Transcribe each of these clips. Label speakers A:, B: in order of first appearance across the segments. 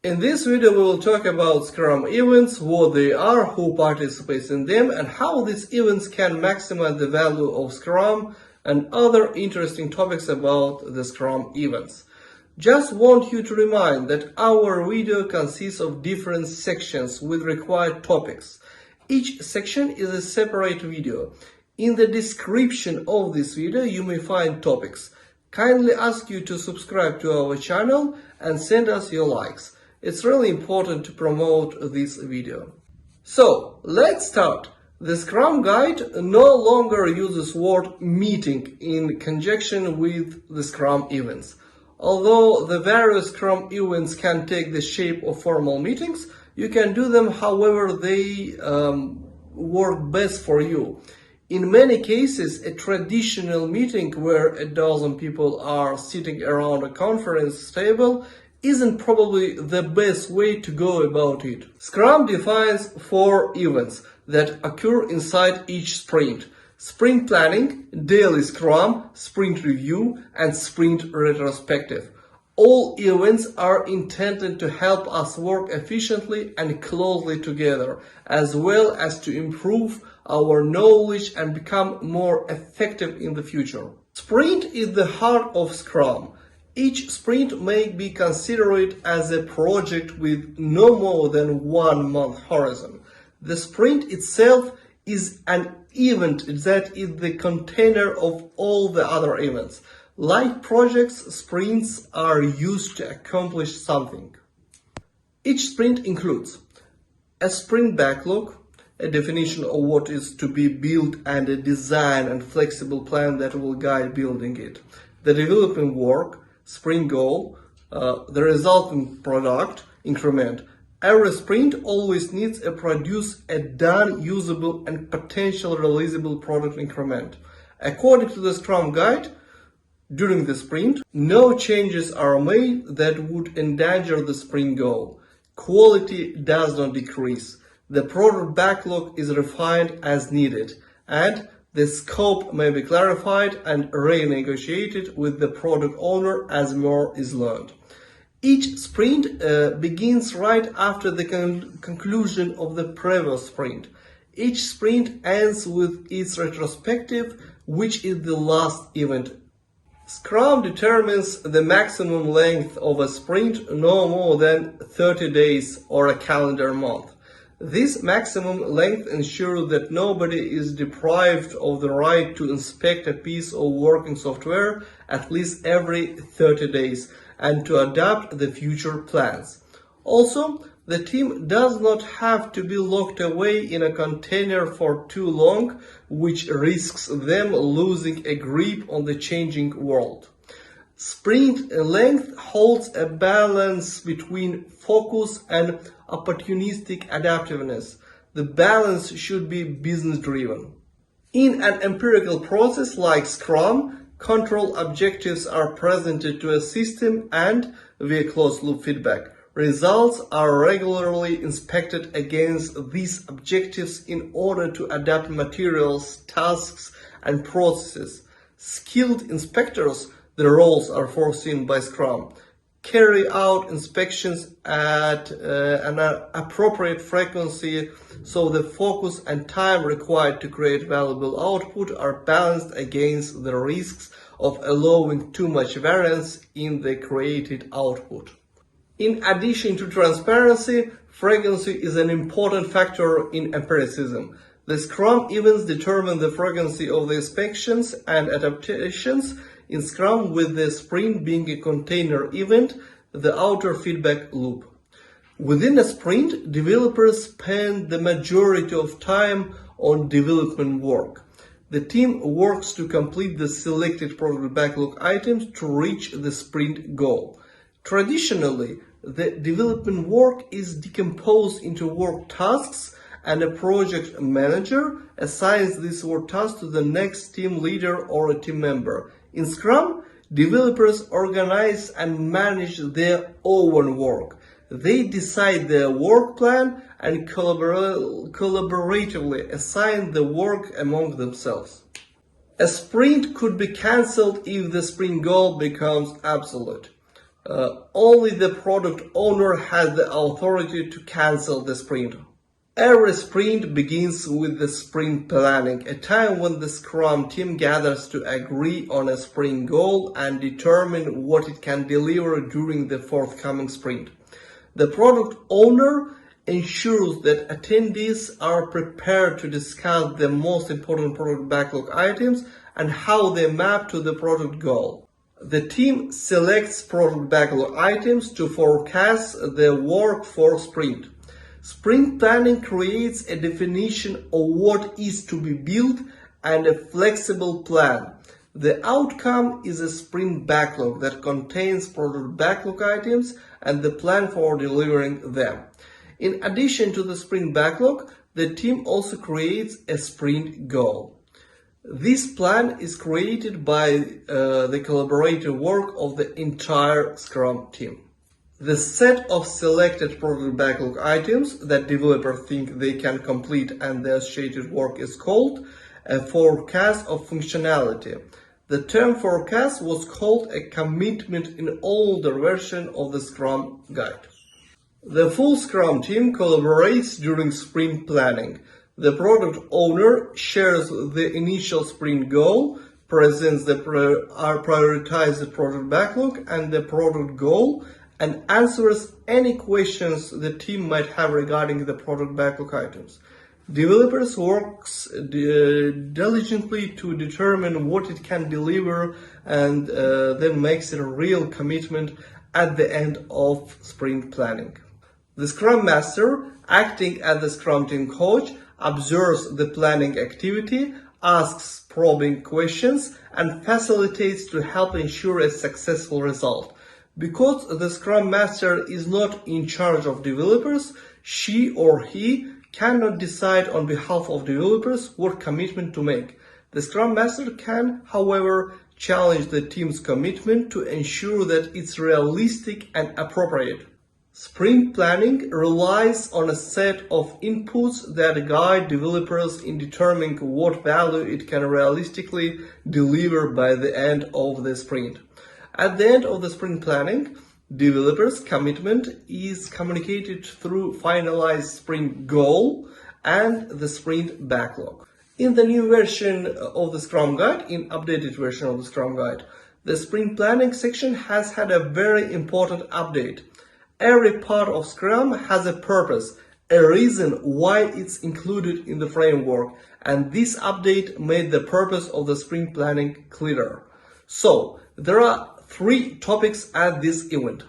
A: In this video, we will talk about Scrum events, what they are, who participates in them, and how these events can maximize the value of Scrum, and other interesting topics about the Scrum events. Just want you to remind that our video consists of different sections with required topics. Each section is a separate video. In the description of this video, you may find topics. Kindly ask you to subscribe to our channel and send us your likes. It's really important to promote this video. So, let's start. The Scrum Guide no longer uses word meeting in conjunction with the Scrum events. Although the various Scrum events can take the shape of formal meetings, you can do them however they work best for you. In many cases, a traditional meeting where a dozen people are sitting around a conference table isn't probably the best way to go about it. Scrum defines 4 events that occur inside each sprint: sprint planning, daily Scrum, sprint review, and sprint retrospective. All events are intended to help us work efficiently and closely together, as well as to improve our knowledge and become more effective in the future. Sprint is the heart of Scrum. Each sprint may be considered as a project with no more than 1 month horizon. The sprint itself is an event that is the container of all the other events. Like projects, sprints are used to accomplish something. Each sprint includes a sprint backlog, a definition of what is to be built, and a design and flexible plan that will guide building it. The development work, sprint goal, the resulting product, increment. Every sprint always needs to produce a done, usable, and potential releasable product increment. According to the Scrum Guide, during the sprint, no changes are made that would endanger the sprint goal. Quality does not decrease. The product backlog is refined as needed, and the scope may be clarified and renegotiated with the product owner as more is learned. Each sprint begins right after the conclusion of the previous sprint. Each sprint ends with its retrospective, which is the last event. Scrum determines the maximum length of a sprint no more than 30 days or a calendar month. This maximum length ensures that nobody is deprived of the right to inspect a piece of working software at least every 30 days and to adapt the future plans. Also, the team does not have to be locked away in a container for too long, which risks them losing a grip on the changing world. Sprint length holds a balance between focus and opportunistic adaptiveness. The balance should be business-driven. In an empirical process like Scrum, control objectives are presented to a system and, via closed-loop feedback, results are regularly inspected against these objectives in order to adapt materials, tasks, and processes. Skilled inspectors, the roles are foreseen by Scrum, carry out inspections at an appropriate frequency so the focus and time required to create valuable output are balanced against the risks of allowing too much variance in the created output. In addition to transparency, frequency is an important factor in empiricism. The Scrum events determine the frequency of the inspections and adaptations in Scrum, with the sprint being a container event, the outer feedback loop. Within a sprint, developers spend the majority of time on development work. The team works to complete the selected product backlog items to reach the sprint goal. Traditionally, the development work is decomposed into work tasks, and a project manager assigns this work task to the next team leader or a team member. In Scrum, developers organize and manage their own work. They decide their work plan and collaboratively assign the work among themselves. A sprint could be cancelled if the sprint goal becomes absolute. Only the product owner has the authority to cancel the sprint. Every sprint begins with the sprint planning, a time when the Scrum team gathers to agree on a sprint goal and determine what it can deliver during the forthcoming sprint. The product owner ensures that attendees are prepared to discuss the most important product backlog items and how they map to the product goal. The team selects product backlog items to forecast the work for sprint. Sprint planning creates a definition of what is to be built and a flexible plan. The outcome is a sprint backlog that contains product backlog items and the plan for delivering them. In addition to the sprint backlog, the team also creates a sprint goal. This plan is created by the collaborative work of the entire Scrum team. The set of selected product backlog items that developers think they can complete and the associated work is called a forecast of functionality. The term forecast was called a commitment in older version of the Scrum Guide. The full Scrum team collaborates during sprint planning. The product owner shares the initial sprint goal, presents the prioritized product backlog and the product goal, and answers any questions the team might have regarding the product backlog items. Developers work diligently to determine what it can deliver and then makes it a real commitment at the end of sprint planning. The Scrum Master, acting as the Scrum team coach, observes the planning activity, asks probing questions, and facilitates to help ensure a successful result. Because the Scrum Master is not in charge of developers, she or he cannot decide on behalf of developers what commitment to make. The Scrum Master can, however, challenge the team's commitment to ensure that it's realistic and appropriate. Sprint planning relies on a set of inputs that guide developers in determining what value it can realistically deliver by the end of the sprint. At the end of the sprint planning, developers' commitment is communicated through finalized sprint goal and the sprint backlog. In the new version of the Scrum Guide, in updated version of the Scrum Guide, the sprint planning section has had a very important update. Every part of Scrum has a purpose, a reason why it's included in the framework, and this update made the purpose of the sprint planning clearer. So, there are 3 topics at this event.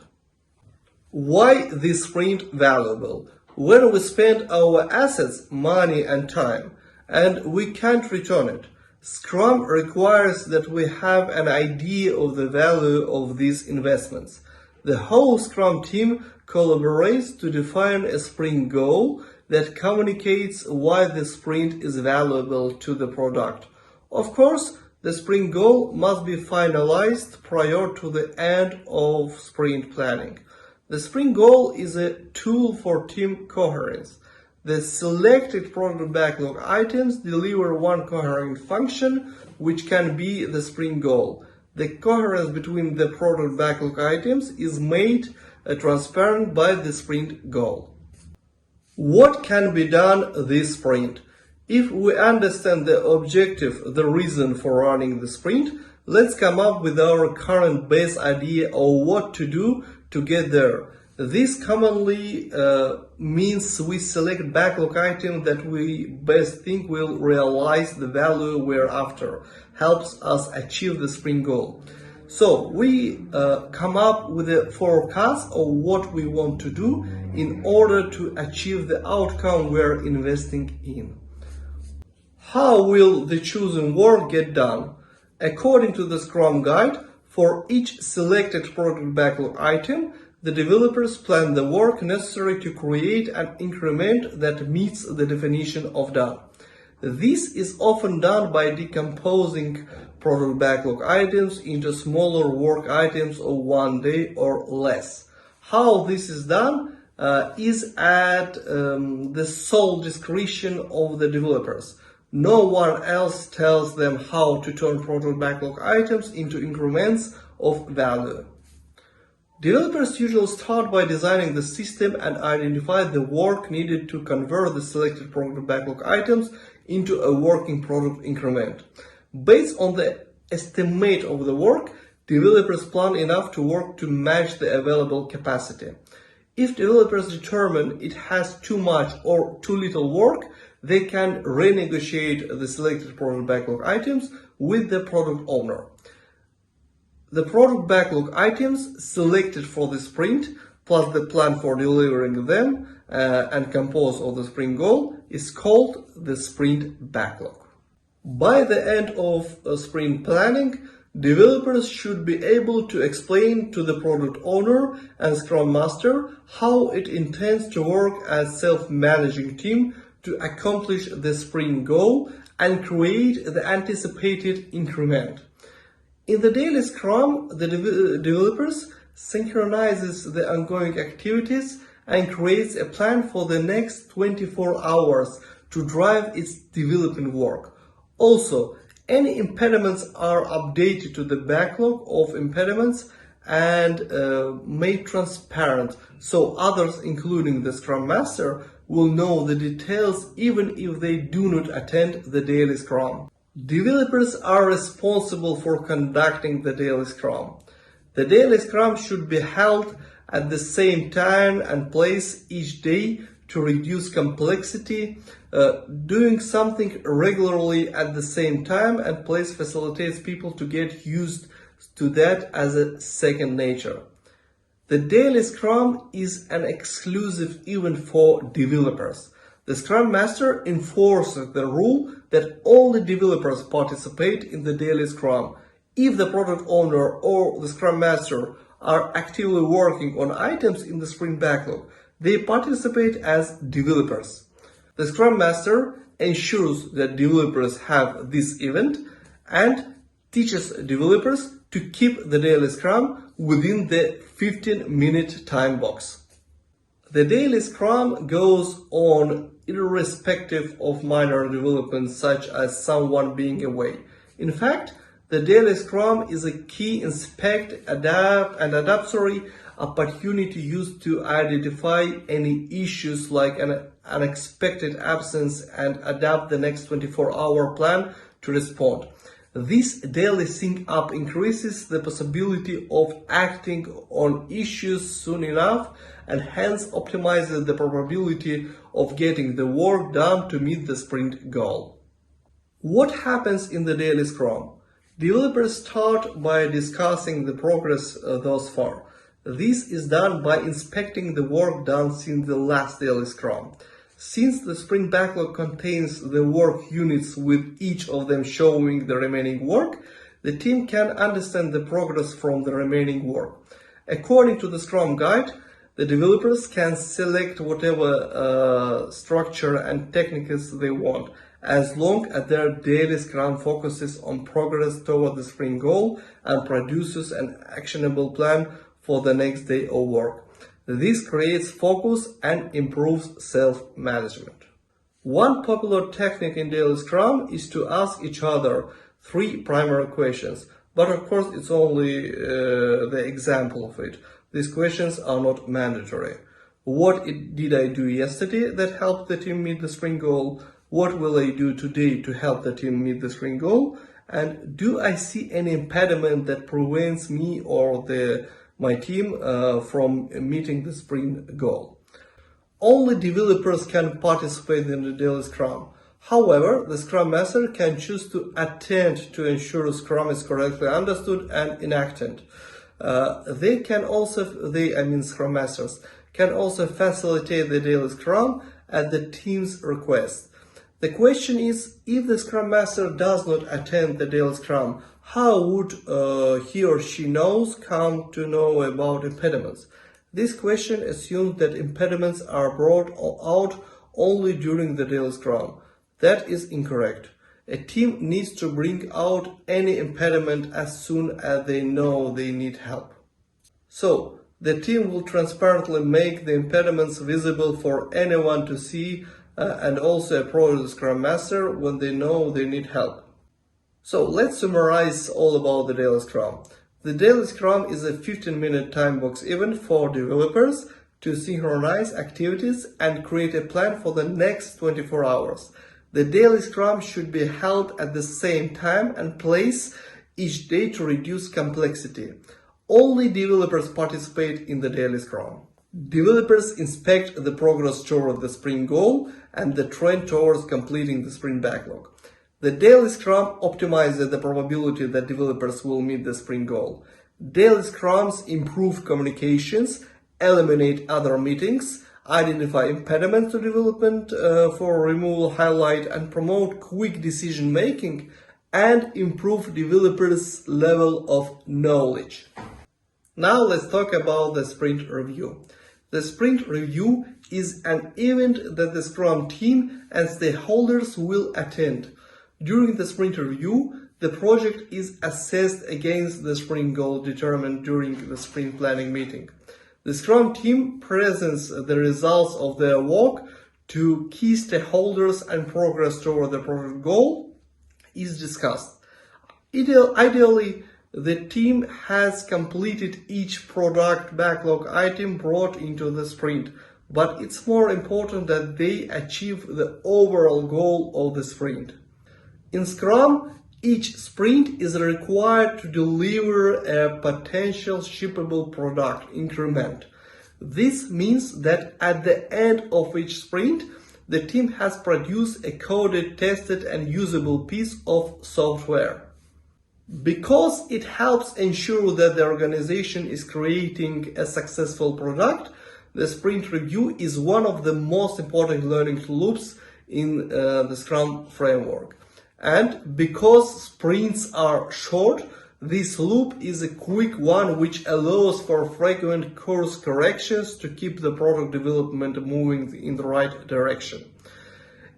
A: Why this sprint valuable? When we spend our assets, money and time, and we can't return it, Scrum requires that we have an idea of the value of these investments. The whole Scrum team collaborates to define a sprint goal that communicates why the sprint is valuable to the product. Of course, the sprint goal must be finalized prior to the end of sprint planning. The sprint goal is a tool for team coherence. The selected product backlog items deliver one coherent function, which can be the sprint goal. The coherence between the product backlog items is made transparent by the sprint goal. What can be done this sprint? If we understand the objective, the reason for running the sprint, let's come up with our current base idea of what to do to get there. This commonly means we select backlog item that we best think will realize the value we're after, helps us achieve the sprint goal. So we come up with a forecast of what we want to do in order to achieve the outcome we're investing in. How will the chosen work get done? According to the Scrum Guide, for each selected product backlog item, the developers plan the work necessary to create an increment that meets the definition of done. This is often done by decomposing product backlog items into smaller work items of 1 day or less. How this is done is at the sole discretion of the developers. No one else tells them how to turn product backlog items into increments of value. Developers usually start by designing the system and identify the work needed to convert the selected product backlog items into a working product increment. Based on the estimate of the work, developers plan enough to work to match the available capacity. If developers determine it has too much or too little work, they can renegotiate the selected product backlog items with the product owner. The product backlog items selected for the sprint, plus the plan for delivering them and composed of the sprint goal, is called the sprint backlog. By the end of sprint planning, developers should be able to explain to the product owner and Scrum Master how it intends to work as self-managing team to accomplish the sprint goal and create the anticipated increment. In the daily Scrum, the developers synchronizes the ongoing activities and creates a plan for the next 24 hours to drive its development work. Also, any impediments are updated to the backlog of impediments and made transparent so others, including the Scrum Master, will know the details even if they do not attend the daily Scrum. Developers are responsible for conducting the daily Scrum. The daily Scrum should be held at the same time and place each day to reduce complexity. Doing something regularly at the same time and place facilitates people to get used to that as a second nature. The daily Scrum is an exclusive event for developers. The Scrum Master enforces the rule that only developers participate in the daily Scrum. If the product owner or the Scrum Master are actively working on items in the sprint backlog, they participate as developers. The Scrum Master ensures that developers have this event and teaches developers to keep the daily Scrum within the 15-minute time box. The daily Scrum goes on irrespective of minor developments such as someone being away. In fact, the daily Scrum is a key inspect, adapt, and adaptory opportunity used to identify any issues like an unexpected absence and adapt the next 24-hour plan to respond. This daily sync up increases the possibility of acting on issues soon enough and hence optimizes the probability of getting the work done to meet the sprint goal. What happens in the daily Scrum? Developers start by discussing the progress thus far. This is done by inspecting the work done since the last daily Scrum. Since the sprint backlog contains the work units with each of them showing the remaining work, the team can understand the progress from the remaining work. According to the Scrum Guide, the developers can select whatever structure and techniques they want, as long as their daily Scrum focuses on progress toward the sprint goal and produces an actionable plan for the next day of work. This creates focus and improves self-management. One popular technique in daily Scrum is to ask each other 3 primary questions, but of course it's only the example of it. These questions are not mandatory. What did I do yesterday that helped the team meet the sprint goal? What will I do today to help the team meet the sprint goal? And do I see any impediment that prevents me or my team from meeting the sprint goal? Only developers can participate in the daily Scrum. However, the Scrum Master can choose to attend to ensure Scrum is correctly understood and enacted. Scrum Masters can also facilitate the daily Scrum at the team's request. The question is, if the Scrum Master does not attend the daily Scrum, how would he or she come to know about impediments? This question assumes that impediments are brought out only during the daily Scrum. That is incorrect. A team needs to bring out any impediment as soon as they know they need help. So, the team will transparently make the impediments visible for anyone to see and also approach the Scrum Master when they know they need help. So let's summarize all about the daily Scrum. The daily Scrum is a 15-minute time box event for developers to synchronize activities and create a plan for the next 24 hours. The daily Scrum should be held at the same time and place each day to reduce complexity. Only developers participate in the daily Scrum. Developers inspect the progress toward the sprint goal and the trend towards completing the sprint backlog. The daily Scrum optimizes the probability that developers will meet the sprint goal. Daily Scrums improve communications, eliminate other meetings, identify impediments to development for removal, highlight and promote quick decision making, and improve developers' level of knowledge. Now let's talk about the sprint review. The sprint review is an event that the Scrum team and stakeholders will attend. During the sprint review, the project is assessed against the sprint goal determined during the sprint planning meeting. The Scrum team presents the results of their work to key stakeholders and progress toward the project goal is discussed. Ideally, the team has completed each product backlog item brought into the sprint, but it's more important that they achieve the overall goal of the sprint. In Scrum, each sprint is required to deliver a potential shippable product increment. This means that at the end of each sprint, the team has produced a coded, tested, and usable piece of software. Because it helps ensure that the organization is creating a successful product, the sprint review is one of the most important learning loops in the Scrum framework. And because sprints are short, this loop is a quick one which allows for frequent course corrections to keep the product development moving in the right direction.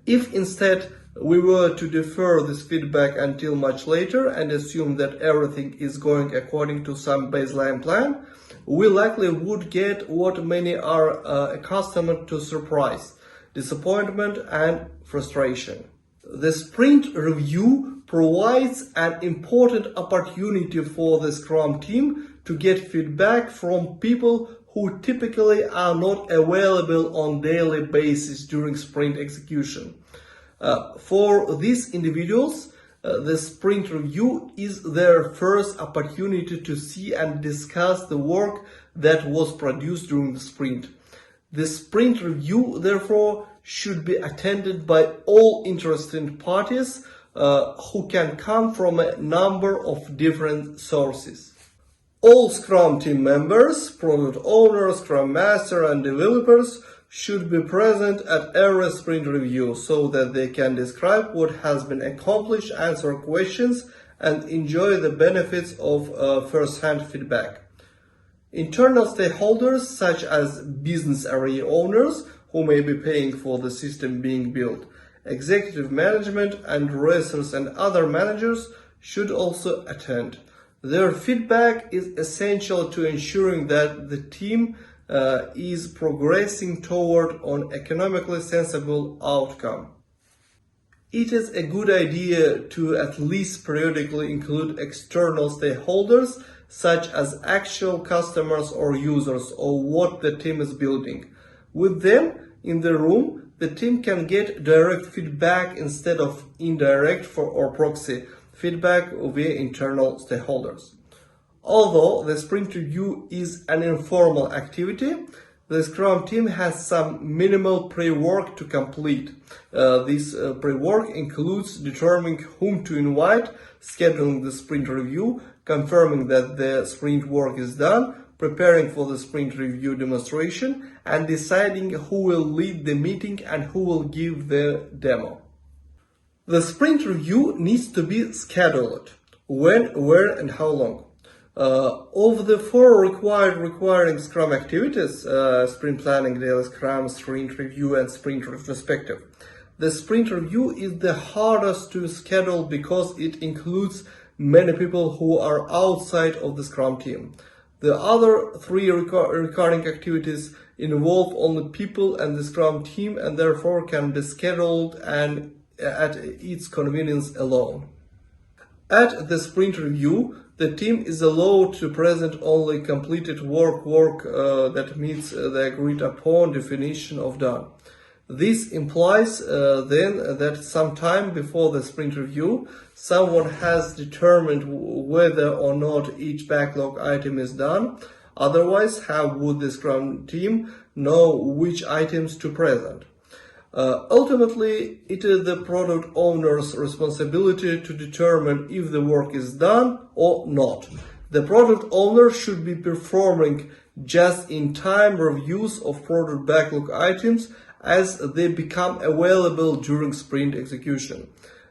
A: If instead we were to defer this feedback until much later and assume that everything is going according to some baseline plan, we likely would get what many are accustomed to: surprise, disappointment, and frustration. The sprint review provides an important opportunity for the Scrum team to get feedback from people who typically are not available on a daily basis during sprint execution. For these individuals, the sprint review is their first opportunity to see and discuss the work that was produced during the sprint. The sprint review, therefore, should be attended by all interested parties who can come from a number of different sources. All Scrum team members, product owners, Scrum Master, and developers should be present at every sprint review so that they can describe what has been accomplished, answer questions, and enjoy the benefits of first-hand feedback. Internal stakeholders such as business area owners who may be paying for the system being built, executive management and racers and other managers should also attend. Their feedback is essential to ensuring that the team is progressing toward an economically sensible outcome. It is a good idea to at least periodically include external stakeholders such as actual customers or users of what the team is building. With them in the room, the team can get direct feedback instead of indirect or proxy feedback via internal stakeholders. Although the sprint review is an informal activity, the Scrum team has some minimal pre-work to complete. This pre-work includes determining whom to invite, scheduling the sprint review, confirming that the sprint work is done, preparing for the sprint review demonstration, and deciding who will lead the meeting and who will give the demo. The sprint review needs to be scheduled. When, where, and how long? Of the four requiring Scrum activities, sprint planning, daily Scrum, sprint review, and sprint retrospective, the sprint review is the hardest to schedule because it includes many people who are outside of the Scrum team. The other three recurring activities involve only people and the Scrum team and therefore can be scheduled and at its convenience alone. At the sprint review, the team is allowed to present only completed work that meets the agreed upon definition of done. This implies then that sometime before the sprint review, someone has determined whether or not each backlog item is done. Otherwise, how would the Scrum team know which items to present? Ultimately, it is the product owner's responsibility to determine if the work is done or not. The product owner should be performing just-in-time reviews of product backlog items as they become available during sprint execution.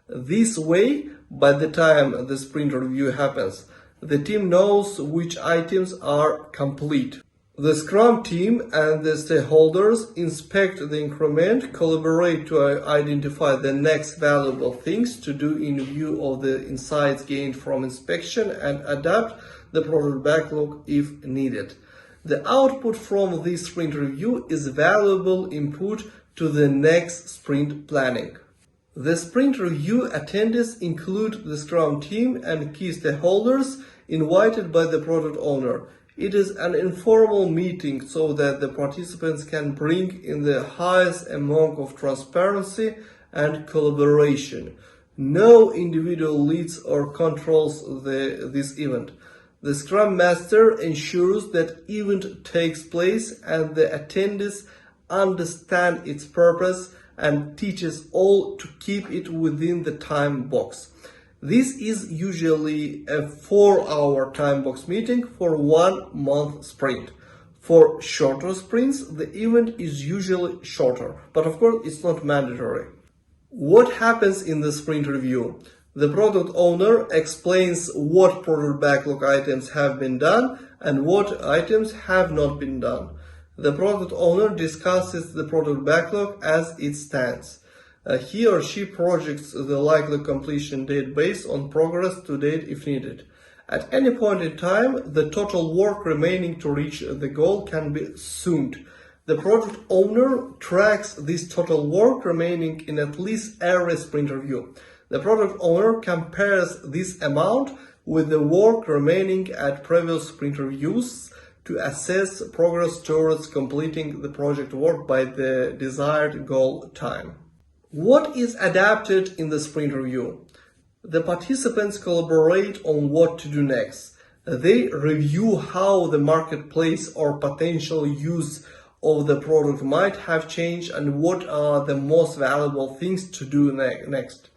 A: This way, by the time the sprint review happens, the team knows which items are complete. The Scrum team and the stakeholders inspect the increment, collaborate to identify the next valuable things to do in view of the insights gained from inspection, and adapt the product backlog if needed. The output from this sprint review is valuable input to the next sprint planning. The sprint review attendees include the Scrum team and key stakeholders invited by the product owner. It is an informal meeting so that the participants can bring in the highest amount of transparency and collaboration. No individual leads or controls this event. The Scrum Master ensures that event takes place and the attendees understand its purpose and teaches all to keep it within the time box. This is usually a 4-hour time box meeting for 1 month sprint. For shorter sprints, the event is usually shorter, but of course it's not mandatory. What happens in the sprint review? The product owner explains what product backlog items have been done and what items have not been done. The product owner discusses the product backlog as it stands. He or she projects the likely completion date based on progress to date if needed. At any point in time, the total work remaining to reach the goal can be assumed. The product owner tracks this total work remaining in at least every sprint review. The product owner compares this amount with the work remaining at previous sprint reviews to assess progress towards completing the project work by the desired goal time. What is adapted in the sprint review? The participants collaborate on what to do next. They review how the marketplace or potential use of the product might have changed and what are the most valuable things to do next.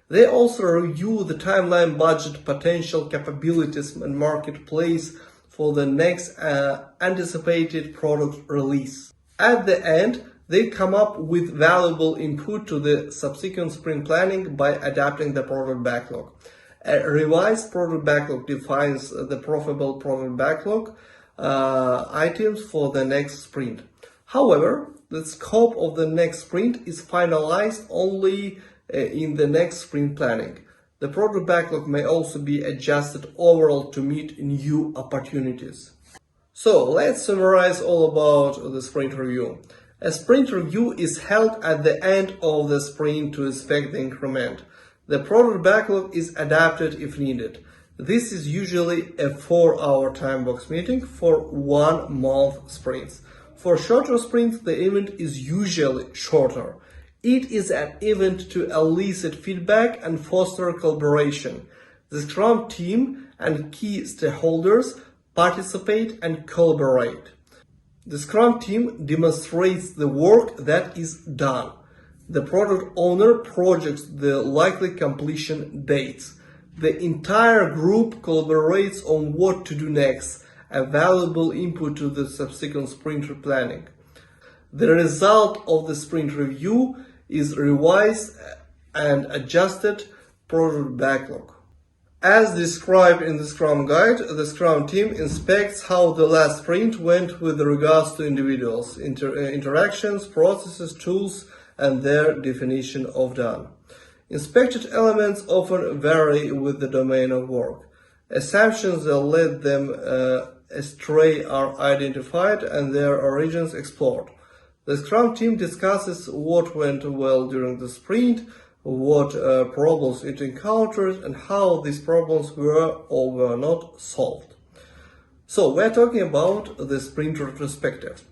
A: They also review the timeline, budget, potential capabilities, and marketplace for the next anticipated product release. At the end, they come up with valuable input to the subsequent sprint planning by adapting the product backlog. A revised product backlog defines the profitable product backlog items for the next sprint. However, the scope of the next sprint is finalized only in the next sprint planning. The product backlog may also be adjusted overall to meet new opportunities. So let's summarize all about the sprint review. A sprint review is held at the end of the sprint to inspect the increment. The product backlog is adapted if needed. This is usually a 4-hour time box meeting for 1 month sprints. For shorter sprints, the event is usually shorter. It is an event to elicit feedback and foster collaboration. The Scrum team and key stakeholders participate and collaborate. The Scrum team demonstrates the work that is done. The product owner projects the likely completion dates. The entire group collaborates on what to do next, a valuable input to the subsequent sprint planning. The result of the sprint review is revised and adjusted product backlog. As described in the Scrum Guide, the Scrum team inspects how the last sprint went with regards to individuals, interactions, processes, tools, and their definition of done. Inspected elements often vary with the domain of work. Assumptions that led them astray are identified and their origins explored. The Scrum team discusses what went well during the sprint, what problems it encountered, and how these problems were or were not solved. So we're talking about the sprint retrospective.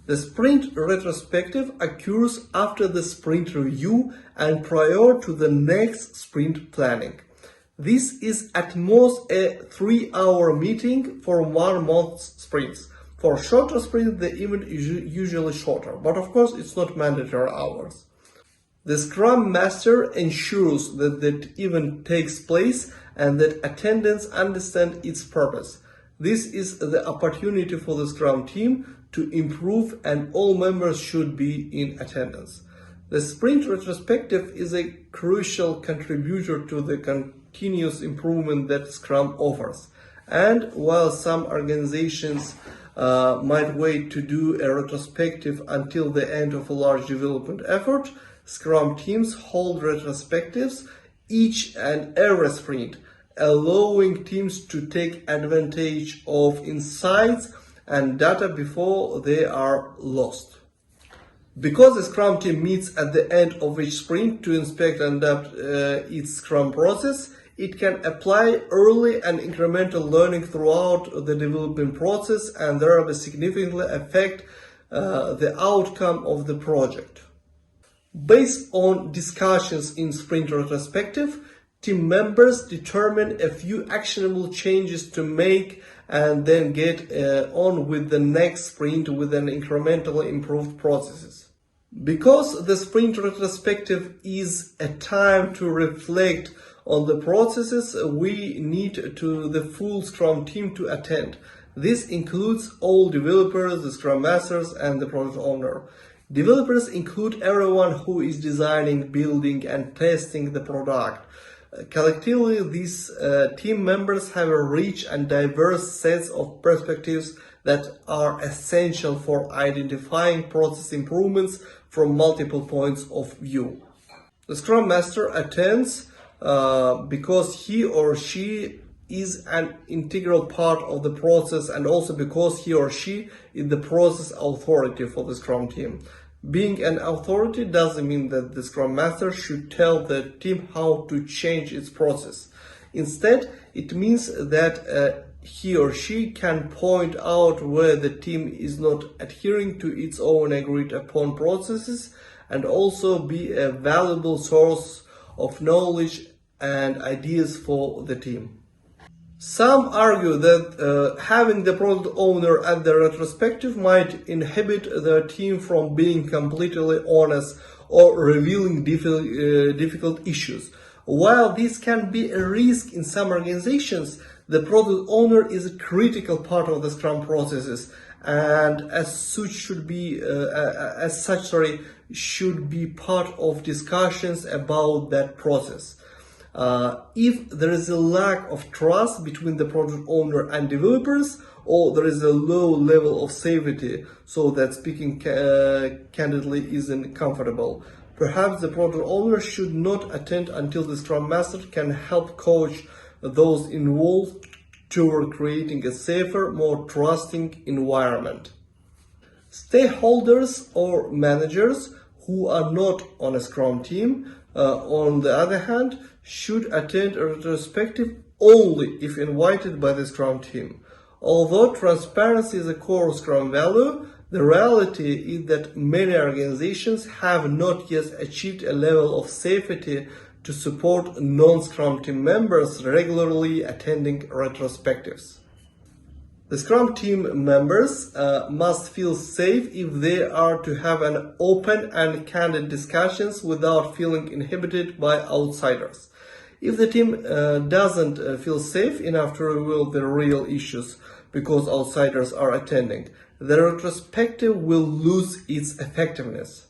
A: The sprint retrospective occurs after the sprint review and prior to the next sprint planning. This is at most a 3-hour meeting for 1 month's sprints. For shorter sprints, the event is usually shorter, but of course it's not mandatory hours. The Scrum Master ensures that the event takes place and that attendants understand its purpose. This is the opportunity for the Scrum team to improve, and all members should be in attendance. The sprint retrospective is a crucial contributor to the continuous improvement that Scrum offers. And while some organizations might wait to do a retrospective until the end of a large development effort, Scrum teams hold retrospectives each and every sprint, allowing teams to take advantage of insights and data before they are lost. Because the Scrum team meets at the end of each sprint to inspect and adapt its Scrum process, it can apply early and incremental learning throughout the development process and thereby significantly affect the outcome of the project. Based on discussions in sprint retrospective, team members determine a few actionable changes to make and then get on with the next sprint with an incrementally improved processes. Because the sprint retrospective is a time to reflect on the processes, we need the full Scrum team to attend. This includes all developers, the Scrum Masters, and the product owner. Developers include everyone who is designing, building, and testing the product. Collectively, these team members have a rich and diverse set of perspectives that are essential for identifying process improvements from multiple points of view. The Scrum Master attends because he or she is an integral part of the process, and also because he or she is the process authority for the Scrum team. Being an authority doesn't mean that the Scrum Master should tell the team how to change its process. Instead, it means that he or she can point out where the team is not adhering to its own agreed upon processes, and also be a valuable source of knowledge and ideas for the team. Some argue that having the product owner at the retrospective might inhibit the team from being completely honest or revealing difficult issues. While this can be a risk in some organizations, the product owner is a critical part of the Scrum processes, and as such should be part of discussions about that process. If there is a lack of trust between the product owner and developers, or there is a low level of safety, so that speaking candidly isn't comfortable, perhaps the product owner should not attend until the Scrum Master can help coach those involved toward creating a safer, more trusting environment. Stakeholders or managers who are not on a Scrum team, on the other hand, should attend a retrospective only if invited by the Scrum team. Although transparency is a core Scrum value, the reality is that many organizations have not yet achieved a level of safety to support non-Scrum team members regularly attending retrospectives. The Scrum team members must feel safe if they are to have an open and candid discussions without feeling inhibited by outsiders. If the team doesn't feel safe enough to reveal the real issues because outsiders are attending, the retrospective will lose its effectiveness.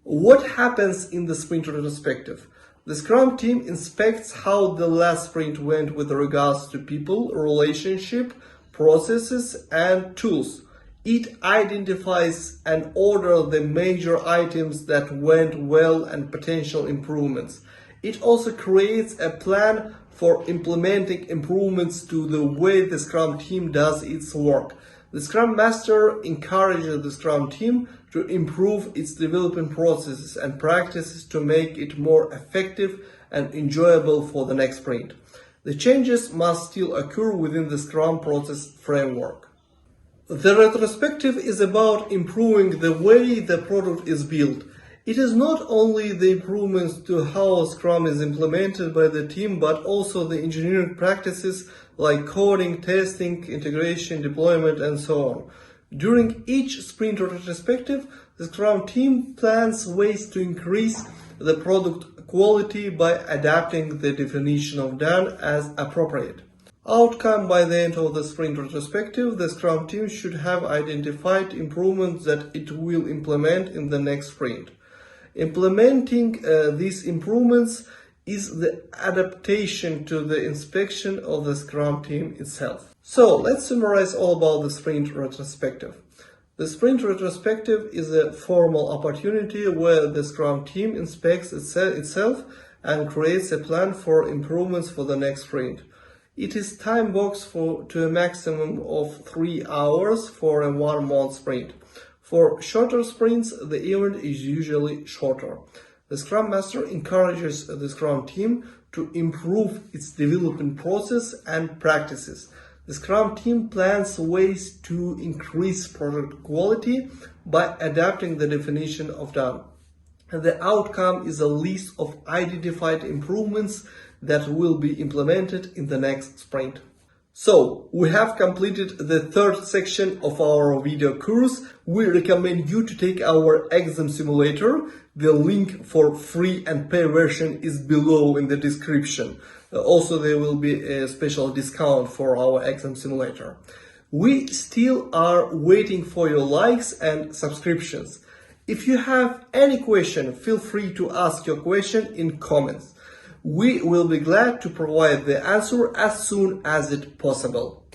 A: What happens in the sprint retrospective? The Scrum team inspects how the last sprint went with regards to people, relationship, processes, and tools. It identifies and orders the major items that went well and potential improvements. It also creates a plan for implementing improvements to the way the Scrum team does its work. The Scrum Master encourages the Scrum team to improve its development processes and practices to make it more effective and enjoyable for the next sprint. The changes must still occur within the Scrum process framework. The retrospective is about improving the way the product is built. It is not only the improvements to how Scrum is implemented by the team, but also the engineering practices like coding, testing, integration, deployment, and so on. During each sprint retrospective, the Scrum team plans ways to increase the product quality by adapting the definition of done as appropriate. Outcome: by the end of the sprint retrospective, the Scrum team should have identified improvements that it will implement in the next sprint. Implementing these improvements is the adaptation to the inspection of the Scrum team itself. So let's summarize all about the sprint retrospective. The sprint retrospective is a formal opportunity where the Scrum team inspects itself and creates a plan for improvements for the next sprint. It is time boxed to a maximum of 3 hours for a 1-month sprint. For shorter sprints, the event is usually shorter. The Scrum Master encourages the Scrum team to improve its development process and practices. The Scrum team plans ways to increase product quality by adapting the definition of done. And the outcome is a list of identified improvements that will be implemented in the next sprint. So, we have completed the third section of our video course. We recommend you to take our exam simulator. The link for free and pay version is below in the description. Also, there will be a special discount for our exam simulator. We still are waiting for your likes and subscriptions. If you have any question, feel free to ask your question in comments. We will be glad to provide the answer as soon as it's possible.